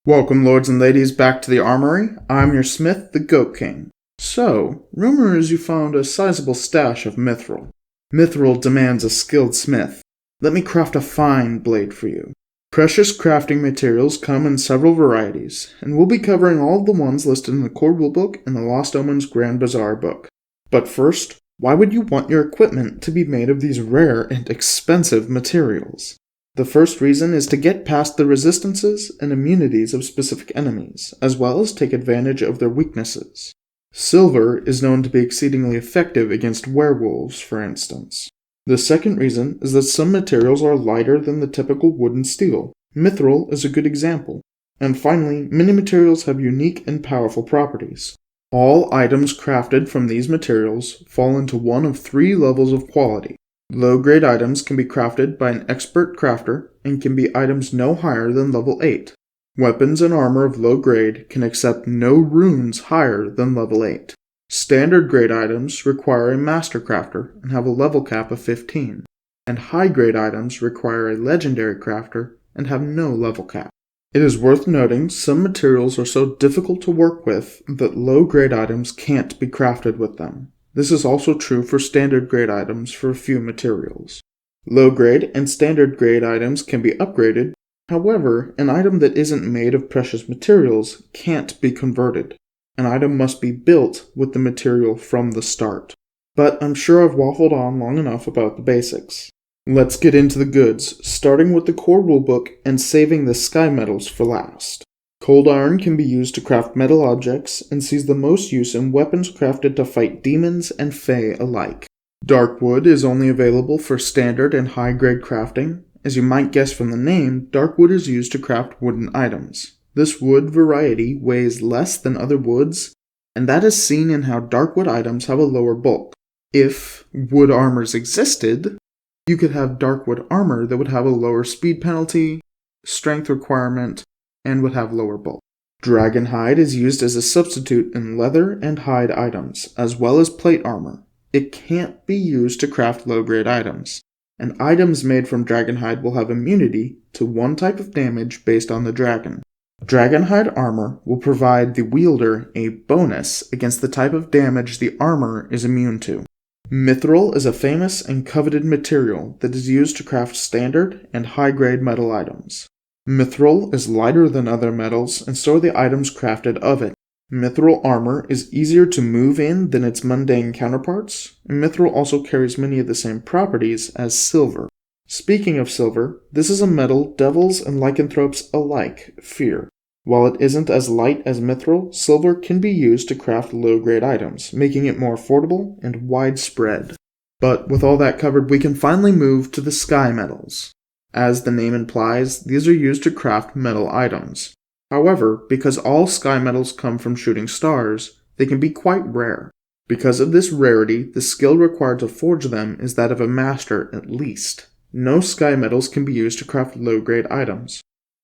Welcome, lords and ladies, back to the Armory. I'm your smith, the Goat King. So, rumor is you found a sizable stash of mithral. Mithral demands a skilled smith. Let me craft a fine blade for you. Precious crafting materials come in several varieties, and we'll be covering all of the ones listed in the core rulebook and the Lost Omens Grand Bazaar book. But first, why would you want your equipment to be made of these rare and expensive materials? The first reason is to get past the resistances and immunities of specific enemies, as well as take advantage of their weaknesses. Silver is known to be exceedingly effective against werewolves, for instance. The second reason is that some materials are lighter than the typical wood and steel. Mithral is a good example. And finally, many materials have unique and powerful properties. All items crafted from these materials fall into one of three levels of quality. Low-grade items can be crafted by an expert crafter and can be items no higher than level 8. Weapons and armor of low grade can accept no runes higher than level 8. Standard grade items require a master crafter and have a level cap of 15. And high grade items require a legendary crafter and have no level cap. It is worth noting some materials are so difficult to work with that low grade items can't be crafted with them. This is also true for standard grade items for a few materials. Low grade and standard grade items can be upgraded. However, an item that isn't made of precious materials can't be converted. An item must be built with the material from the start. But I'm sure I've waffled on long enough about the basics. Let's get into the goods, starting with the core rulebook and saving the Skymetals for last. Cold iron can be used to craft metal objects and sees the most use in weapons crafted to fight demons and fae alike. Dark wood is only available for standard and high-grade crafting. As you might guess from the name, dark wood is used to craft wooden items. This wood variety weighs less than other woods, and that is seen in how dark wood items have a lower bulk. If wood armors existed, you could have dark wood armor that would have a lower speed penalty, strength requirement, and would have lower bulk. Dragon hide is used as a substitute in leather and hide items, as well as plate armor. It can't be used to craft low-grade items, and items made from dragon hide will have immunity to one type of damage based on the dragon. Dragon hide armor will provide the wielder a bonus against the type of damage the armor is immune to. Mithral is a famous and coveted material that is used to craft standard and high-grade metal items. Mithral is lighter than other metals, and so are the items crafted of it. Mithral armor is easier to move in than its mundane counterparts, and Mithral also carries many of the same properties as silver. Speaking of silver, this is a metal devils and lycanthropes alike fear. While it isn't as light as Mithral, silver can be used to craft low-grade items, making it more affordable and widespread. But with all that covered, we can finally move to the Skymetals. As the name implies, these are used to craft metal items. However, because all Skymetals come from shooting stars, they can be quite rare. Because of this rarity, the skill required to forge them is that of a master at least. No Skymetals can be used to craft low-grade items.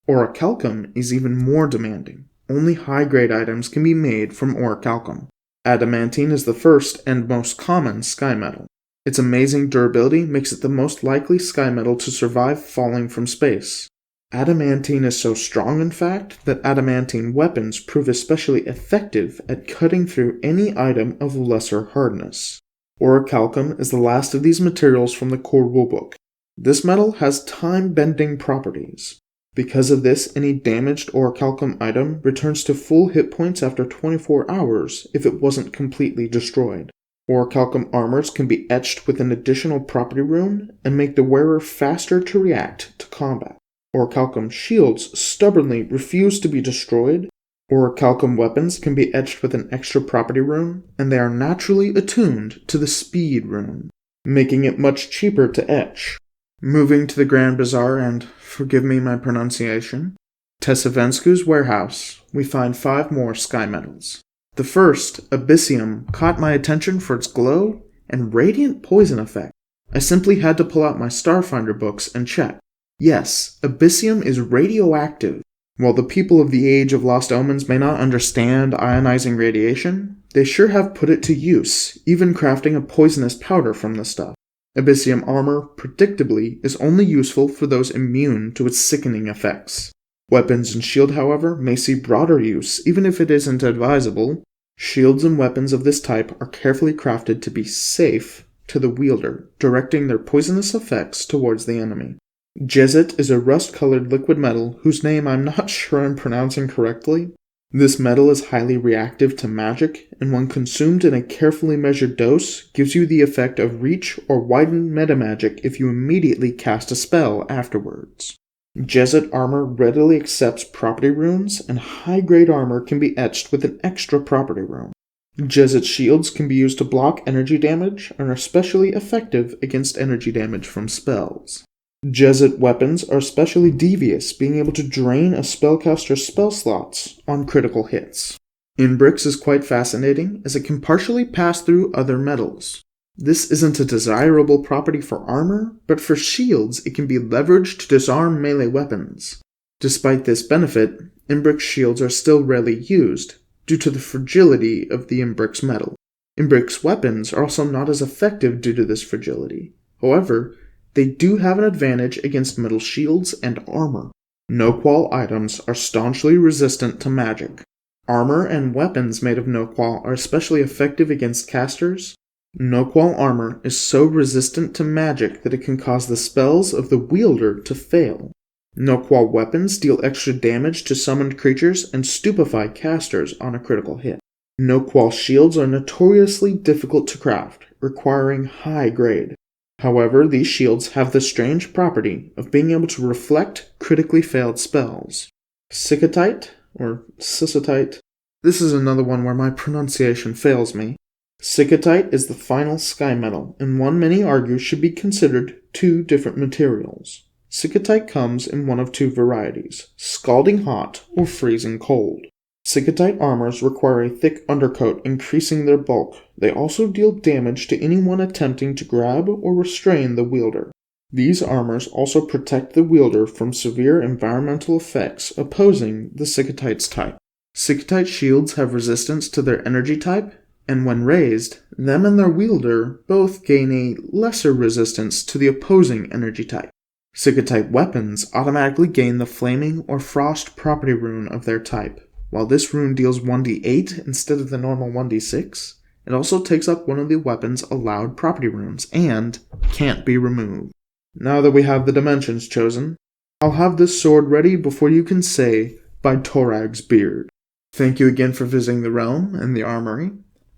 Orichalcum is even more demanding. Only high-grade items can be made from orichalcum. Adamantine is the first and most common Skymetal. Its amazing durability makes it the most likely Skymetal to survive falling from space. Adamantine is so strong, in fact, that adamantine weapons prove especially effective at cutting through any item of lesser hardness. Orichalcum is the last of these materials from the core rulebook. This metal has time-bending properties. Because of this, any damaged orichalcum item returns to full hit points after 24 hours if it wasn't completely destroyed. Orichalcum armors can be etched with an additional property rune and make the wearer faster to react to combat. Orichalcum shields stubbornly refuse to be destroyed. Orichalcum weapons can be etched with an extra property rune, and they are naturally attuned to the speed rune, making it much cheaper to etch. Moving to the Grand Bazaar and, forgive me my pronunciation, Tesavensku's warehouse, we find 5 more Skymetals. The first, Abyssium, caught my attention for its glow and radiant poison effect. I simply had to pull out my Starfinder books and check. Yes, Abyssium is radioactive. While the people of the Age of Lost Omens may not understand ionizing radiation, they sure have put it to use, even crafting a poisonous powder from the stuff. Abyssium armor, predictably, is only useful for those immune to its sickening effects. Weapons and shield, however, may see broader use, even if it isn't advisable. Shields and weapons of this type are carefully crafted to be safe to the wielder, directing their poisonous effects towards the enemy. Jesset is a rust-colored liquid metal whose name I'm not sure I'm pronouncing correctly. This metal is highly reactive to magic, and when consumed in a carefully measured dose, gives you the effect of reach or widened metamagic if you immediately cast a spell afterwards. Jesset armor readily accepts property runes, and high-grade armor can be etched with an extra property rune. Jesset shields can be used to block energy damage and are especially effective against energy damage from spells. Jesset weapons are especially devious, being able to drain a spellcaster's spell slots on critical hits. Imbrix is quite fascinating, as it can partially pass through other metals. This isn't a desirable property for armor, but for shields it can be leveraged to disarm melee weapons. Despite this benefit, Imbrix shields are still rarely used, due to the fragility of the Imbrix metal. Imbrix weapons are also not as effective due to this fragility. However, they do have an advantage against metal shields and armor. No-qual items are staunchly resistant to magic. Armor and weapons made of no-qual are especially effective against casters. No-qual armor is so resistant to magic that it can cause the spells of the wielder to fail. No-qual weapons deal extra damage to summoned creatures and stupefy casters on a critical hit. No-qual shields are notoriously difficult to craft, requiring high grade. However, these shields have the strange property of being able to reflect critically failed spells. Sicatite, or Sicatite. This is another one where my pronunciation fails me. Sicatite is the final sky metal, and one many argue should be considered two different materials. Sicatite comes in one of two varieties, scalding hot or freezing cold. Sicatite armors require a thick undercoat, increasing their bulk. They also deal damage to anyone attempting to grab or restrain the wielder. These armors also protect the wielder from severe environmental effects opposing the Sicatite's type. Sicatite shields have resistance to their energy type, and when raised, them and their wielder both gain a lesser resistance to the opposing energy type. Sicatite weapons automatically gain the flaming or frost property rune of their type. While this rune deals 1d8 instead of the normal 1d6, it also takes up one of the weapon's allowed property runes and can't be removed. Now that we have the dimensions chosen, I'll have this sword ready before you can say, by Torag's beard. Thank you again for visiting the realm and the armory.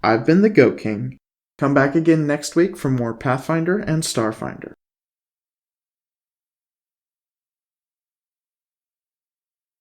I've been the Goat King. Come back again next week for more Pathfinder and Starfinder.